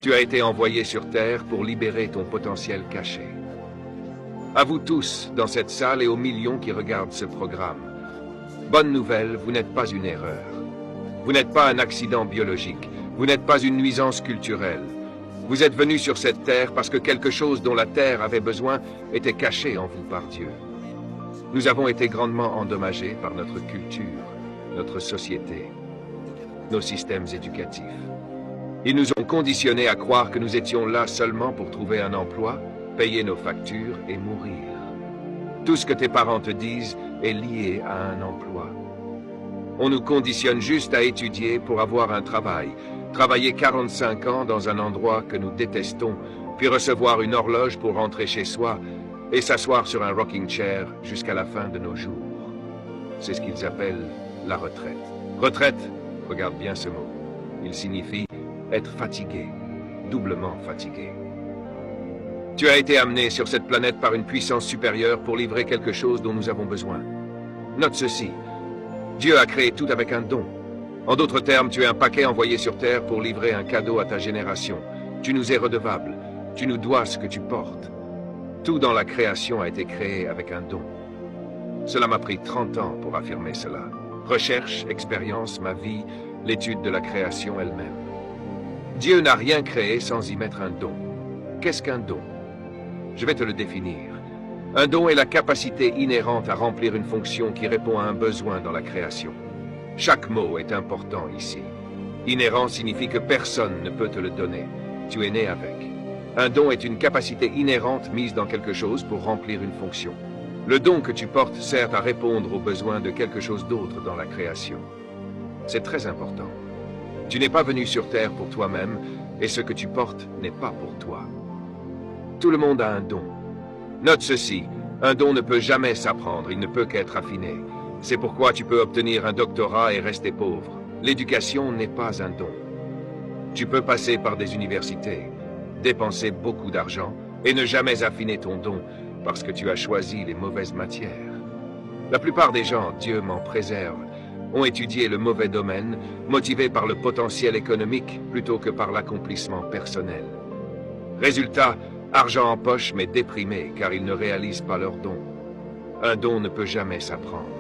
Tu as été envoyé sur Terre pour libérer ton potentiel caché. À vous tous, dans cette salle et aux millions qui regardent ce programme. Bonne nouvelle, vous n'êtes pas une erreur. Vous n'êtes pas un accident biologique. Vous n'êtes pas une nuisance culturelle. Vous êtes venu sur cette Terre parce que quelque chose dont la Terre avait besoin était caché en vous par Dieu. Nous avons été grandement endommagés par notre culture, notre société, nos systèmes éducatifs. Ils nous ont conditionnés à croire que nous étions là seulement pour trouver un emploi, payer nos factures et mourir. Tout ce que tes parents te disent est lié à un emploi. On nous conditionne juste à étudier pour avoir un travail, travailler 45 ans dans un endroit que nous détestons, puis recevoir une horloge pour rentrer chez soi et s'asseoir sur un rocking chair jusqu'à la fin de nos jours. C'est ce qu'ils appellent la retraite. Retraite, regarde bien ce mot, il signifie être fatigué, doublement fatigué. Tu as été amené sur cette planète par une puissance supérieure pour livrer quelque chose dont nous avons besoin. Note ceci, Dieu a créé tout avec un don. En d'autres termes, tu es un paquet envoyé sur Terre pour livrer un cadeau à ta génération. Tu nous es redevable, tu nous dois ce que tu portes. Tout dans la création a été créé avec un don. Cela m'a pris 30 ans pour affirmer cela. Recherche, expérience, ma vie, l'étude de la création elle-même. Dieu n'a rien créé sans y mettre un don. Qu'est-ce qu'un don? Je vais te le définir. Un don est la capacité inhérente à remplir une fonction qui répond à un besoin dans la création. Chaque mot est important ici. Inhérent signifie que personne ne peut te le donner. Tu es né avec. Un don est une capacité inhérente mise dans quelque chose pour remplir une fonction. Le don que tu portes sert à répondre aux besoins de quelque chose d'autre dans la création. C'est très important. Tu n'es pas venu sur Terre pour toi-même, et ce que tu portes n'est pas pour toi. Tout le monde a un don. Note ceci, un don ne peut jamais s'apprendre, il ne peut qu'être affiné. C'est pourquoi tu peux obtenir un doctorat et rester pauvre. L'éducation n'est pas un don. Tu peux passer par des universités, dépenser beaucoup d'argent et ne jamais affiner ton don parce que tu as choisi les mauvaises matières. La plupart des gens, Dieu m'en préserve, ont étudié le mauvais domaine, motivés par le potentiel économique plutôt que par l'accomplissement personnel. Résultat, argent en poche mais déprimé car ils ne réalisent pas leur don. Un don ne peut jamais s'apprendre.